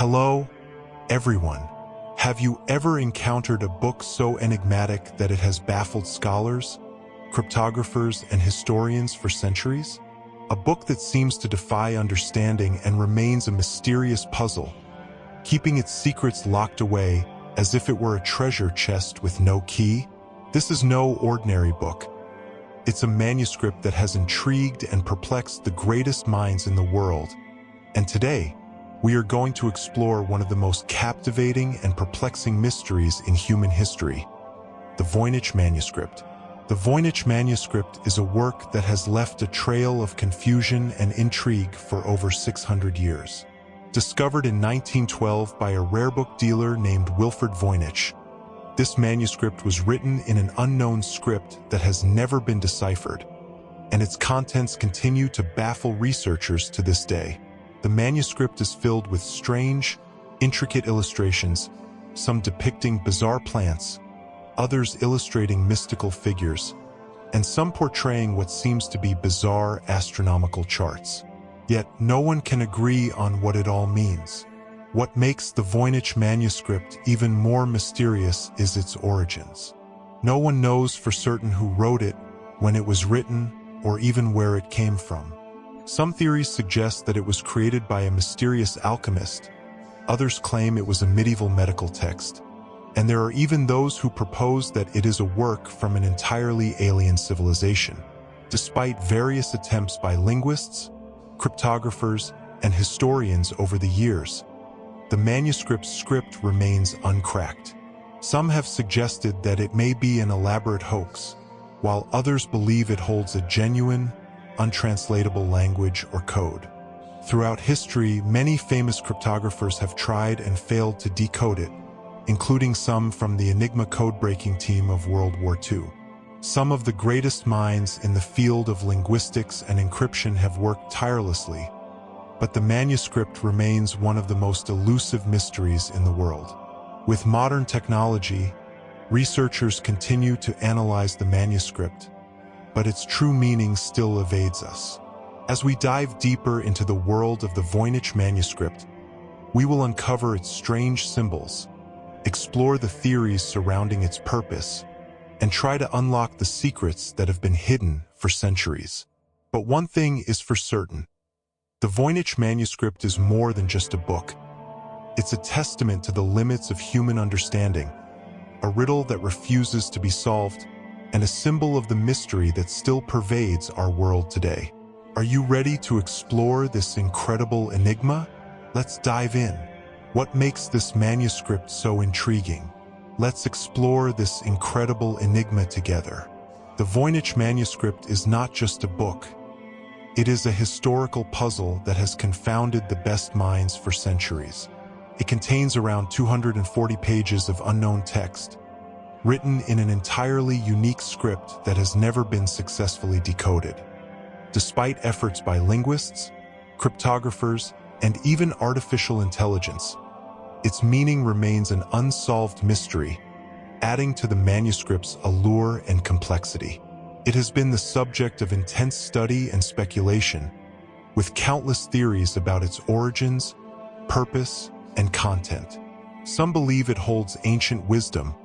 Hello, everyone. Have you ever encountered a book so enigmatic that it has baffled scholars, cryptographers, and historians for centuries? A book that seems to defy understanding and remains a mysterious puzzle, keeping its secrets locked away as if it were a treasure chest with no key? This is no ordinary book. It's a manuscript that has intrigued and perplexed the greatest minds in the world. And today, we are going to explore one of the most captivating and perplexing mysteries in human history, the Voynich Manuscript. The Voynich Manuscript is a work that has left a trail of confusion and intrigue for over 600 years. Discovered in 1912 by a rare book dealer named Wilfred Voynich, this manuscript was written in an unknown script that has never been deciphered, and its contents continue to baffle researchers to this day. The manuscript is filled with strange, intricate illustrations, some depicting bizarre plants, others illustrating mystical figures, and some portraying what seems to be bizarre astronomical charts. Yet no one can agree on what it all means. What makes the Voynich manuscript even more mysterious is its origins. No one knows for certain who wrote it, when it was written, or even where it came from. Some theories suggest that it was created by a mysterious alchemist. Others claim it was a medieval medical text. And there are even those who propose that it is a work from an entirely alien civilization. Despite various attempts by linguists, cryptographers, and historians over the years, the manuscript's script remains uncracked. Some have suggested that it may be an elaborate hoax, while others believe it holds a genuine, untranslatable language or code. Throughout history, many famous cryptographers have tried and failed to decode it, including some from the Enigma code-breaking team of World War II. Some of the greatest minds in the field of linguistics and encryption have worked tirelessly, but the manuscript remains one of the most elusive mysteries in the world. With modern technology, researchers continue to analyze the manuscript, but its true meaning still evades us. As we dive deeper into the world of the Voynich manuscript, we will uncover its strange symbols, explore the theories surrounding its purpose, and try to unlock the secrets that have been hidden for centuries. But one thing is for certain: the Voynich manuscript is more than just a book. It's a testament to the limits of human understanding, a riddle that refuses to be solved, and a symbol of the mystery that still pervades our world today. Are you ready to explore this incredible enigma? Let's dive in. What makes this manuscript so intriguing? Let's explore this incredible enigma together. The Voynich manuscript is not just a book. It is a historical puzzle that has confounded the best minds for centuries. It contains around 240 pages of unknown text, written in an entirely unique script that has never been successfully decoded. Despite efforts by linguists, cryptographers, and even artificial intelligence, its meaning remains an unsolved mystery, adding to the manuscript's allure and complexity. It has been the subject of intense study and speculation, with countless theories about its origins, purpose, and content. Some believe it holds ancient wisdom,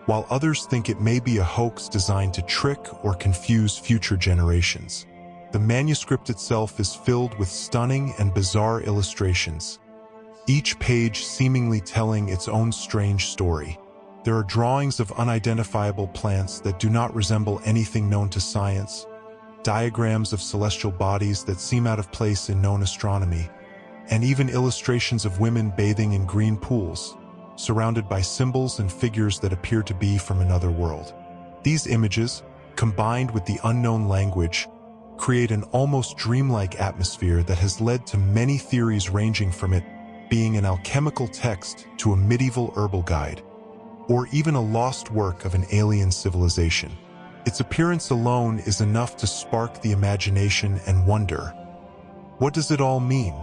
while others think it may be a hoax designed to trick or confuse future generations. The manuscript itself is filled with stunning and bizarre illustrations, each page seemingly telling its own strange story. There are drawings of unidentifiable plants that do not resemble anything known to science, diagrams of celestial bodies that seem out of place in known astronomy, and even illustrations of women bathing in green pools, surrounded by symbols and figures that appear to be from another world. These images, combined with the unknown language, create an almost dreamlike atmosphere that has led to many theories, ranging from it being an alchemical text to a medieval herbal guide, or even a lost work of an alien civilization. Its appearance alone is enough to spark the imagination and wonder. What does it all mean?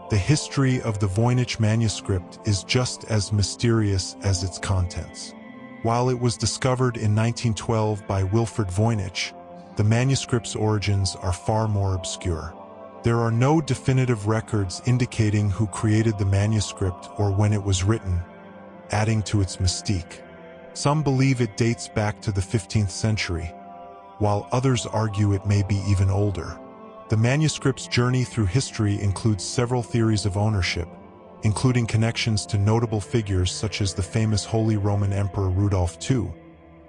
The history of the Voynich manuscript is just as mysterious as its contents. While it was discovered in 1912 by Wilfred Voynich, the manuscript's origins are far more obscure. There are no definitive records indicating who created the manuscript or when it was written, adding to its mystique. Some believe it dates back to the 15th century, while others argue it may be even older. The manuscript's journey through history includes several theories of ownership, including connections to notable figures such as the famous Holy Roman Emperor Rudolph II,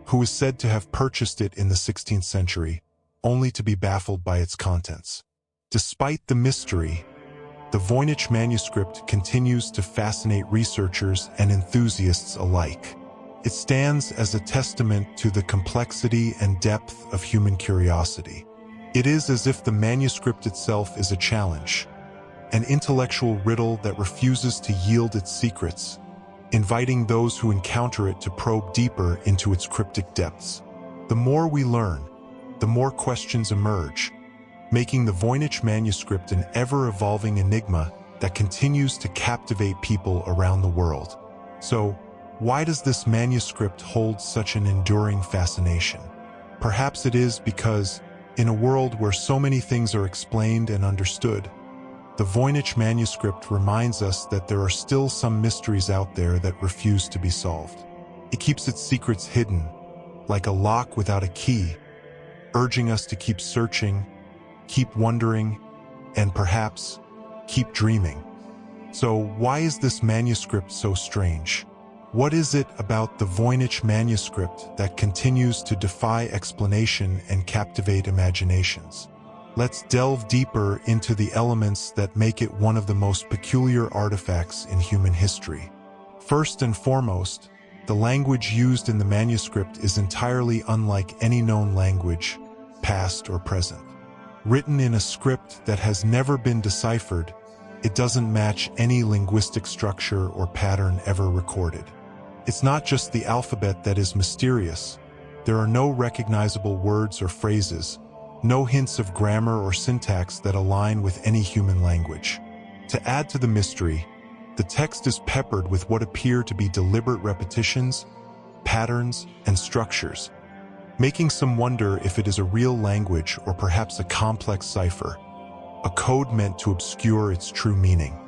who is said to have purchased it in the 16th century, only to be baffled by its contents. Despite the mystery, the Voynich Manuscript continues to fascinate researchers and enthusiasts alike. It stands as a testament to the complexity and depth of human curiosity. It is as if the manuscript itself is a challenge, an intellectual riddle that refuses to yield its secrets, inviting those who encounter it to probe deeper into its cryptic depths. The more we learn, the more questions emerge, making the Voynich Manuscript an ever-evolving enigma that continues to captivate people around the world. So, why does this manuscript hold such an enduring fascination? Perhaps it is because, in a world where so many things are explained and understood, the Voynich Manuscript reminds us that there are still some mysteries out there that refuse to be solved. It keeps its secrets hidden, like a lock without a key, urging us to keep searching, keep wondering, and perhaps keep dreaming. So why is this manuscript so strange? What is it about the Voynich Manuscript that continues to defy explanation and captivate imaginations? Let's delve deeper into the elements that make it one of the most peculiar artifacts in human history. First and foremost, the language used in the manuscript is entirely unlike any known language, past or present. Written in a script that has never been deciphered, it doesn't match any linguistic structure or pattern ever recorded. It's not just the alphabet that is mysterious. There are no recognizable words or phrases, no hints of grammar or syntax that align with any human language. To add to the mystery, the text is peppered with what appear to be deliberate repetitions, patterns, and structures, making some wonder if it is a real language or perhaps a complex cipher, a code meant to obscure its true meaning.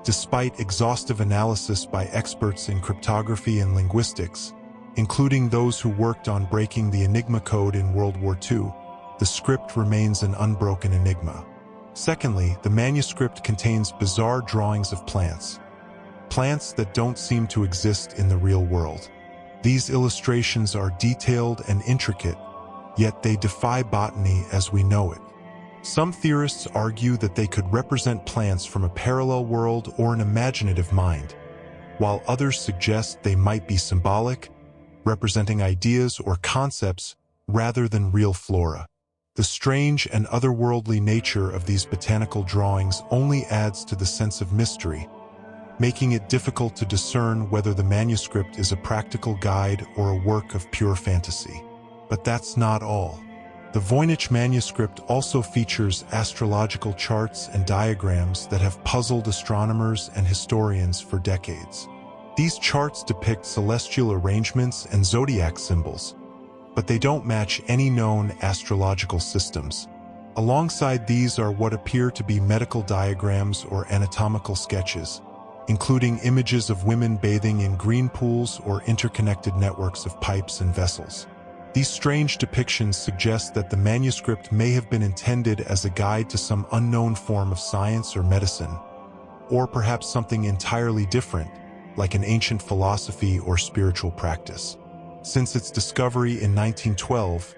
Despite exhaustive analysis by experts in cryptography and linguistics, including those who worked on breaking the Enigma code in World War II, the script remains an unbroken enigma. Secondly, the manuscript contains bizarre drawings of plants that don't seem to exist in the real world. These illustrations are detailed and intricate, yet they defy botany as we know it. Some theorists argue that they could represent plants from a parallel world or an imaginative mind, while others suggest they might be symbolic, representing ideas or concepts rather than real flora. The strange and otherworldly nature of these botanical drawings only adds to the sense of mystery, making it difficult to discern whether the manuscript is a practical guide or a work of pure fantasy. But that's not all. The Voynich Manuscript also features astrological charts and diagrams that have puzzled astronomers and historians for decades. These charts depict celestial arrangements and zodiac symbols, but they don't match any known astrological systems. Alongside these are what appear to be medical diagrams or anatomical sketches, including images of women bathing in green pools or interconnected networks of pipes and vessels. These strange depictions suggest that the manuscript may have been intended as a guide to some unknown form of science or medicine, or perhaps something entirely different, like an ancient philosophy or spiritual practice. Since its discovery in 1912,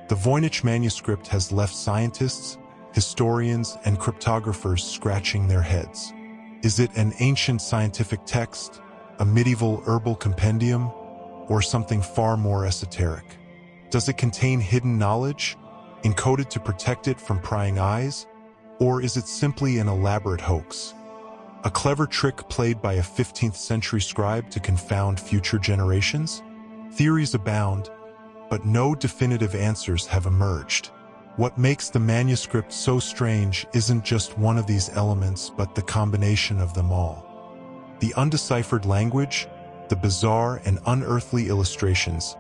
the Voynich Manuscript has left scientists, historians, and cryptographers scratching their heads. Is it an ancient scientific text, a medieval herbal compendium, or something far more esoteric? Does it contain hidden knowledge, encoded to protect it from prying eyes? Or is it simply an elaborate hoax? A clever trick played by a 15th century scribe to confound future generations? Theories abound, but no definitive answers have emerged. What makes the manuscript so strange isn't just one of these elements, but the combination of them all. The undeciphered language, the bizarre and unearthly illustrations,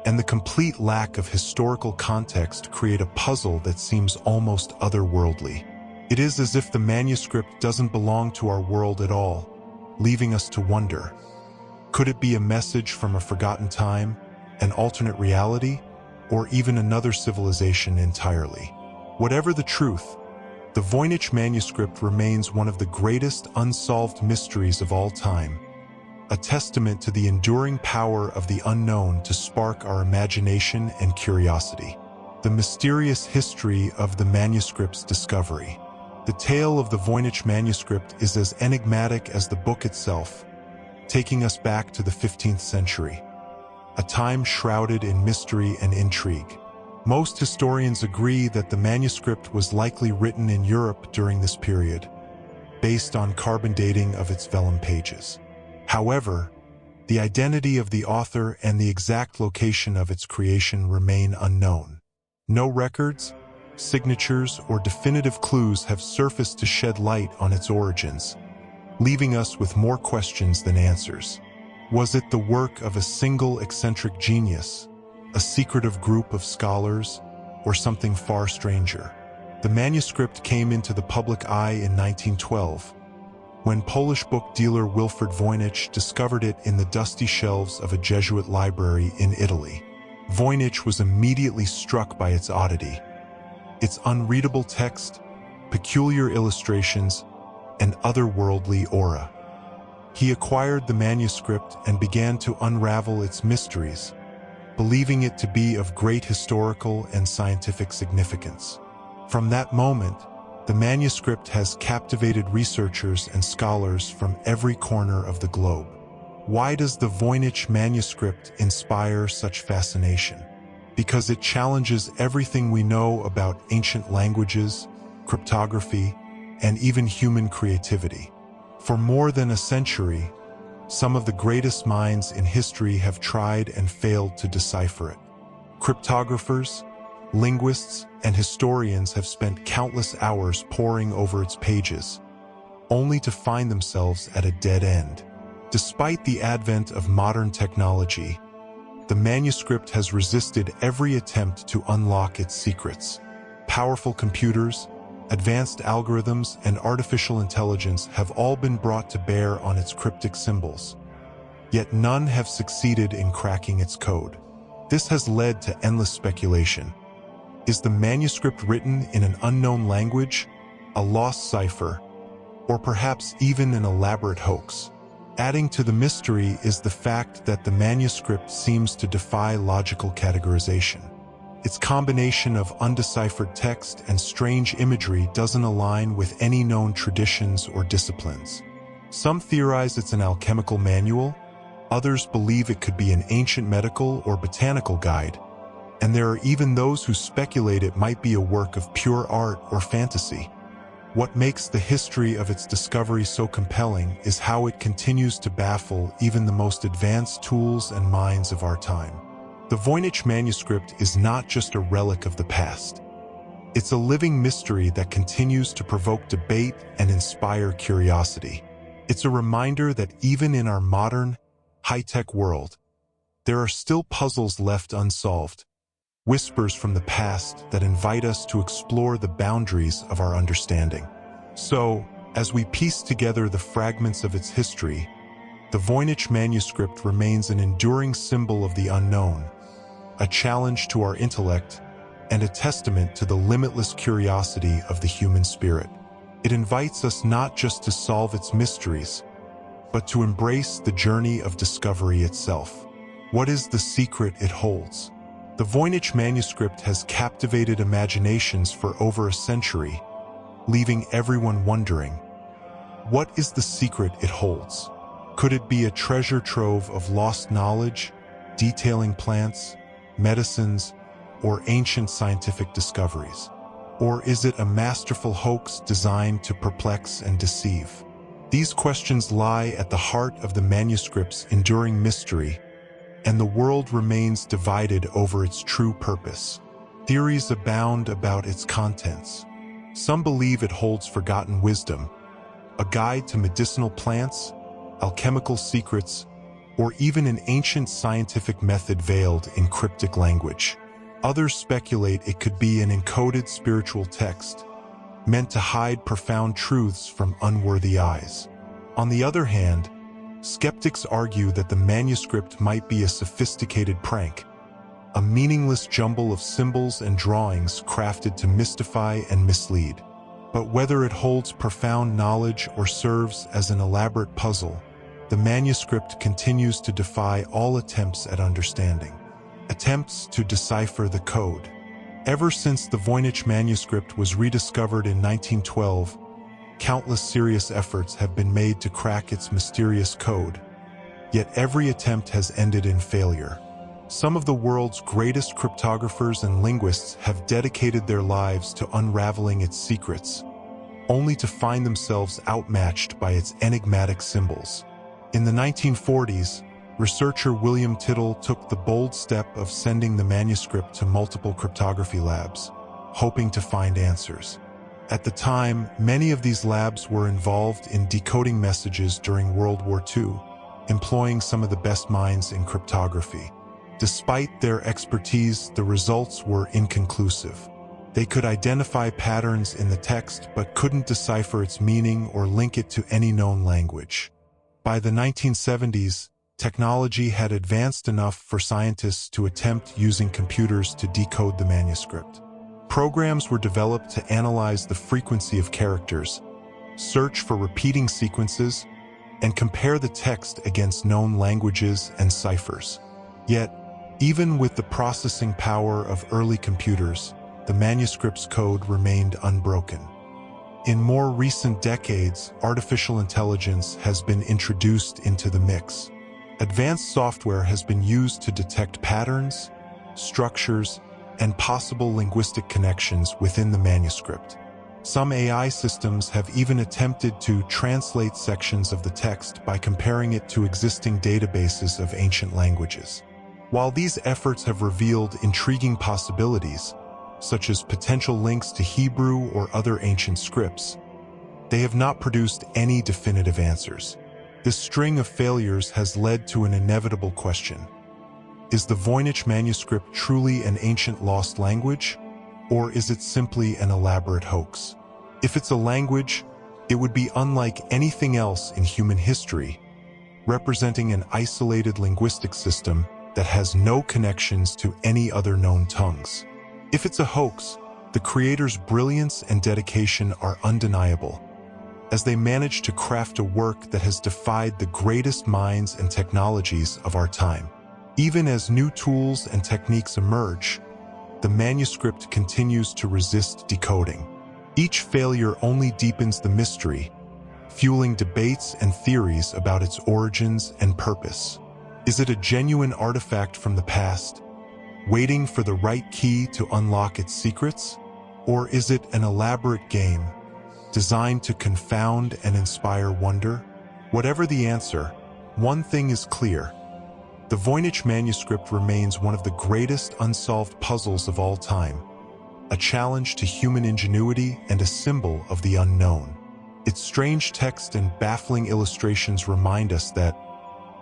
and the complete lack of historical context create a puzzle that seems almost otherworldly. It is as if the manuscript doesn't belong to our world at all, leaving us to wonder. Could it be a message from a forgotten time, an alternate reality, or even another civilization entirely? Whatever the truth, the Voynich Manuscript remains one of the greatest unsolved mysteries of all time, a testament to the enduring power of the unknown to spark our imagination and curiosity. The mysterious history of the manuscript's discovery. The tale of the Voynich Manuscript is as enigmatic as the book itself, taking us back to the 15th century, a time shrouded in mystery and intrigue. Most historians agree that the manuscript was likely written in Europe during this period, based on carbon dating of its vellum pages. However, the identity of the author and the exact location of its creation remain unknown. No records, signatures, or definitive clues have surfaced to shed light on its origins, leaving us with more questions than answers. Was it the work of a single eccentric genius, a secretive group of scholars, or something far stranger? The manuscript came into the public eye in 1912, when Polish book dealer Wilfred Voynich discovered it in the dusty shelves of a Jesuit library in Italy. Voynich was immediately struck by its oddity, its unreadable text, peculiar illustrations, and otherworldly aura. He acquired the manuscript and began to unravel its mysteries, believing it to be of great historical and scientific significance. From that moment, the manuscript has captivated researchers and scholars from every corner of the globe. Why does the Voynich Manuscript inspire such fascination? Because it challenges everything we know about ancient languages, cryptography, and even human creativity. For more than a century, some of the greatest minds in history have tried and failed to decipher it. Cryptographers, linguists, and historians have spent countless hours poring over its pages, only to find themselves at a dead end. Despite the advent of modern technology, the manuscript has resisted every attempt to unlock its secrets. Powerful computers, advanced algorithms, and artificial intelligence have all been brought to bear on its cryptic symbols, yet none have succeeded in cracking its code. This has led to endless speculation. Is the manuscript written in an unknown language, a lost cipher, or perhaps even an elaborate hoax? Adding to the mystery is the fact that the manuscript seems to defy logical categorization. Its combination of undeciphered text and strange imagery doesn't align with any known traditions or disciplines. Some theorize it's an alchemical manual, others believe it could be an ancient medical or botanical guide, and there are even those who speculate it might be a work of pure art or fantasy. What makes the history of its discovery so compelling is how it continues to baffle even the most advanced tools and minds of our time. The Voynich Manuscript is not just a relic of the past. It's a living mystery that continues to provoke debate and inspire curiosity. It's a reminder that even in our modern, high-tech world, there are still puzzles left unsolved, whispers from the past that invite us to explore the boundaries of our understanding. So, as we piece together the fragments of its history, the Voynich Manuscript remains an enduring symbol of the unknown, a challenge to our intellect, and a testament to the limitless curiosity of the human spirit. It invites us not just to solve its mysteries, but to embrace the journey of discovery itself. What is the secret it holds? The Voynich Manuscript has captivated imaginations for over a century, leaving everyone wondering, what is the secret it holds? Could it be a treasure trove of lost knowledge, detailing plants, medicines, or ancient scientific discoveries? Or is it a masterful hoax designed to perplex and deceive? These questions lie at the heart of the manuscript's enduring mystery, and the world remains divided over its true purpose. Theories abound about its contents. Some believe it holds forgotten wisdom, a guide to medicinal plants, alchemical secrets, or even an ancient scientific method veiled in cryptic language. Others speculate it could be an encoded spiritual text, meant to hide profound truths from unworthy eyes. On the other hand, skeptics argue that the manuscript might be a sophisticated prank, a meaningless jumble of symbols and drawings crafted to mystify and mislead. But whether it holds profound knowledge or serves as an elaborate puzzle, the manuscript continues to defy all attempts at understanding. Attempts to decipher the code. Ever since the Voynich Manuscript was rediscovered in 1912, countless serious efforts have been made to crack its mysterious code. Yet every attempt has ended in failure. Some of the world's greatest cryptographers and linguists have dedicated their lives to unraveling its secrets, only to find themselves outmatched by its enigmatic symbols. In the 1940s, researcher William Tittle took the bold step of sending the manuscript to multiple cryptography labs, hoping to find answers. At the time, many of these labs were involved in decoding messages during World War II, employing some of the best minds in cryptography. Despite their expertise, the results were inconclusive. They could identify patterns in the text but couldn't decipher its meaning or link it to any known language. By the 1970s, technology had advanced enough for scientists to attempt using computers to decode the manuscript. Programs were developed to analyze the frequency of characters, search for repeating sequences, and compare the text against known languages and ciphers. Yet, even with the processing power of early computers, the manuscript's code remained unbroken. In more recent decades, artificial intelligence has been introduced into the mix. Advanced software has been used to detect patterns, structures, and possible linguistic connections within the manuscript. Some AI systems have even attempted to translate sections of the text by comparing it to existing databases of ancient languages. While these efforts have revealed intriguing possibilities, such as potential links to Hebrew or other ancient scripts, they have not produced any definitive answers. This string of failures has led to an inevitable question. Is the Voynich Manuscript truly an ancient lost language, or is it simply an elaborate hoax? If it's a language, it would be unlike anything else in human history, representing an isolated linguistic system that has no connections to any other known tongues. If it's a hoax, the creator's brilliance and dedication are undeniable, as they managed to craft a work that has defied the greatest minds and technologies of our time. Even as new tools and techniques emerge, the manuscript continues to resist decoding. Each failure only deepens the mystery, fueling debates and theories about its origins and purpose. Is it a genuine artifact from the past, waiting for the right key to unlock its secrets? Or is it an elaborate game, designed to confound and inspire wonder? Whatever the answer, one thing is clear. The Voynich Manuscript remains one of the greatest unsolved puzzles of all time, a challenge to human ingenuity and a symbol of the unknown. Its strange text and baffling illustrations remind us that,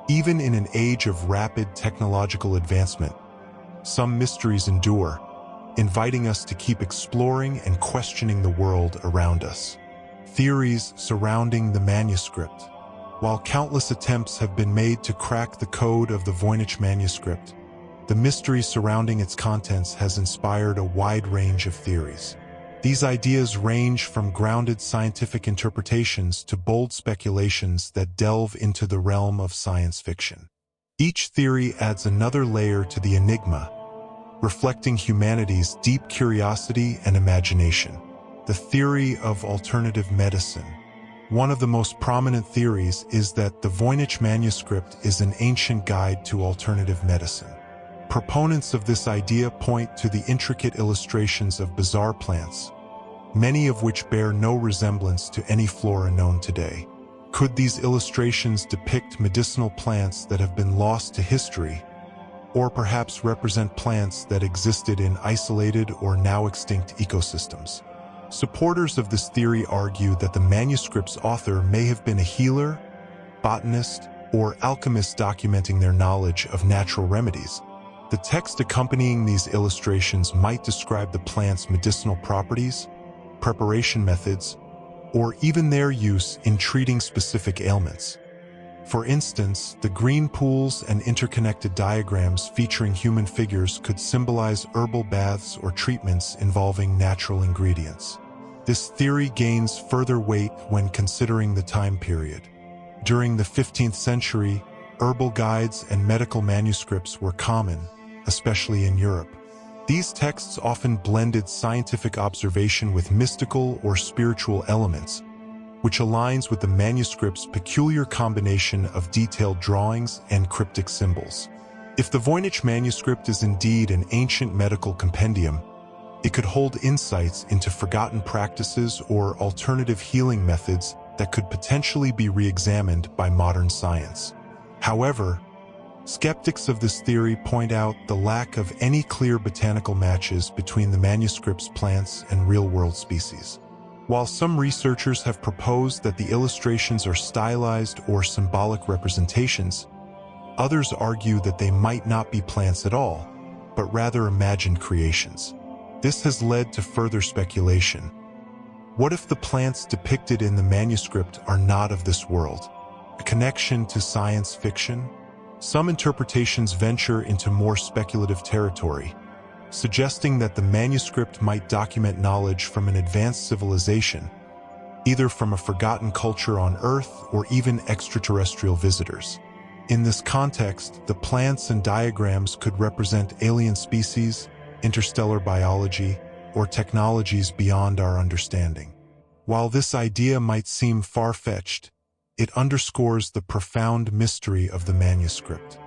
even in an age of rapid technological advancement, some mysteries endure, inviting us to keep exploring and questioning the world around us. Theories surrounding the manuscript. While countless attempts have been made to crack the code of the Voynich Manuscript, the mystery surrounding its contents has inspired a wide range of theories. These ideas range from grounded scientific interpretations to bold speculations that delve into the realm of science fiction. Each theory adds another layer to the enigma, reflecting humanity's deep curiosity and imagination. The theory of alternative medicine. One of the most prominent theories is that the Voynich Manuscript is an ancient guide to alternative medicine. Proponents of this idea point to the intricate illustrations of bizarre plants, many of which bear no resemblance to any flora known today. Could these illustrations depict medicinal plants that have been lost to history, or perhaps represent plants that existed in isolated or now extinct ecosystems? Supporters of this theory argue that the manuscript's author may have been a healer, botanist, or alchemist documenting their knowledge of natural remedies. The text accompanying these illustrations might describe the plant's medicinal properties, preparation methods, or even their use in treating specific ailments. For instance, the green pools and interconnected diagrams featuring human figures could symbolize herbal baths or treatments involving natural ingredients. This theory gains further weight when considering the time period. During the 15th century, herbal guides and medical manuscripts were common, especially in Europe. These texts often blended scientific observation with mystical or spiritual elements, which aligns with the manuscript's peculiar combination of detailed drawings and cryptic symbols. If the Voynich Manuscript is indeed an ancient medical compendium, it could hold insights into forgotten practices or alternative healing methods that could potentially be re-examined by modern science. However, skeptics of this theory point out the lack of any clear botanical matches between the manuscript's plants and real-world species. While some researchers have proposed that the illustrations are stylized or symbolic representations, others argue that they might not be plants at all, but rather imagined creations. This has led to further speculation. What if the plants depicted in the manuscript are not of this world? A connection to science fiction? Some interpretations venture into more speculative territory, suggesting that the manuscript might document knowledge from an advanced civilization, either from a forgotten culture on Earth or even extraterrestrial visitors. In this context, the plants and diagrams could represent alien species, interstellar biology, or technologies beyond our understanding. While this idea might seem far-fetched, it underscores the profound mystery of the manuscript.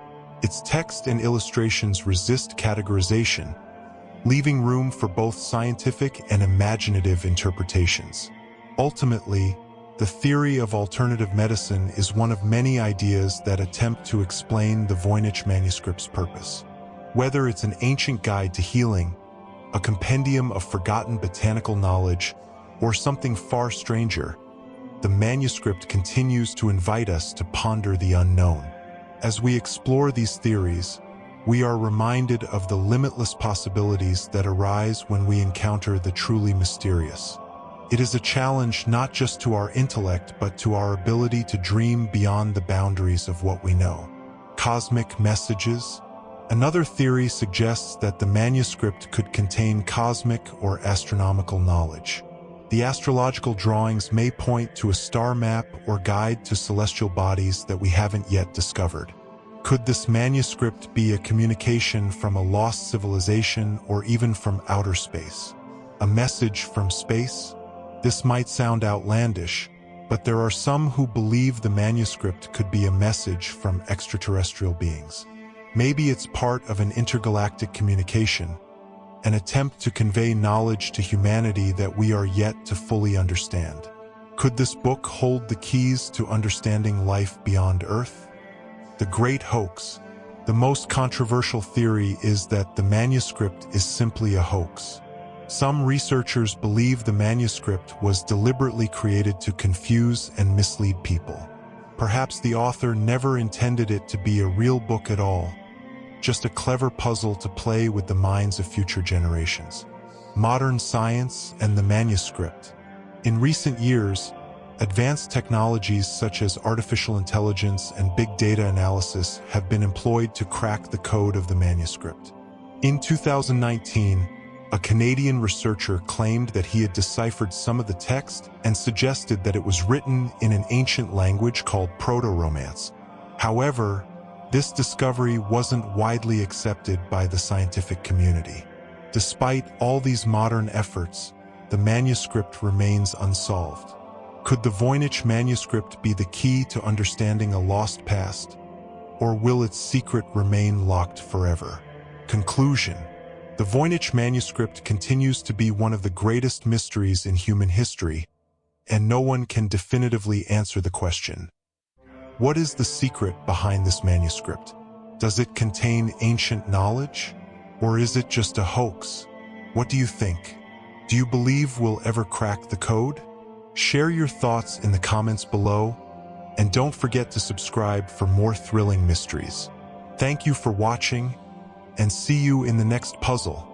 Its text and illustrations resist categorization, leaving room for both scientific and imaginative interpretations. Ultimately, the theory of alternative medicine is one of many ideas that attempt to explain the Voynich Manuscript's purpose. Whether it's an ancient guide to healing, a compendium of forgotten botanical knowledge, or something far stranger, the manuscript continues to invite us to ponder the unknown. As we explore these theories, we are reminded of the limitless possibilities that arise when we encounter the truly mysterious. It is a challenge not just to our intellect, but to our ability to dream beyond the boundaries of what we know. Cosmic messages. Another theory suggests that the manuscript could contain cosmic or astronomical knowledge. The astrological drawings may point to a star map or guide to celestial bodies that we haven't yet discovered. Could this manuscript be a communication from a lost civilization or even from outer space? A message from space? This might sound outlandish, but there are some who believe the manuscript could be a message from extraterrestrial beings. Maybe it's part of an intergalactic communication, an attempt to convey knowledge to humanity that we are yet to fully understand. Could this book hold the keys to understanding life beyond Earth? The great hoax. The most controversial theory is that the manuscript is simply a hoax. Some researchers believe the manuscript was deliberately created to confuse and mislead people. Perhaps the author never intended it to be a real book at all, just a clever puzzle to play with the minds of future generations. Modern science and the manuscript. In recent years, advanced technologies such as artificial intelligence and big data analysis have been employed to crack the code of the manuscript. In 2019, a Canadian researcher claimed that he had deciphered some of the text and suggested that it was written in an ancient language called Proto-Romance. However, this discovery wasn't widely accepted by the scientific community. Despite all these modern efforts, the manuscript remains unsolved. Could the Voynich Manuscript be the key to understanding a lost past, or will its secret remain locked forever? Conclusion. The Voynich Manuscript continues to be one of the greatest mysteries in human history, and no one can definitively answer the question. What is the secret behind this manuscript? Does it contain ancient knowledge, or is it just a hoax? What do you think? Do you believe we'll ever crack the code? Share your thoughts in the comments below, and don't forget to subscribe for more thrilling mysteries. Thank you for watching, and see you in the next puzzle.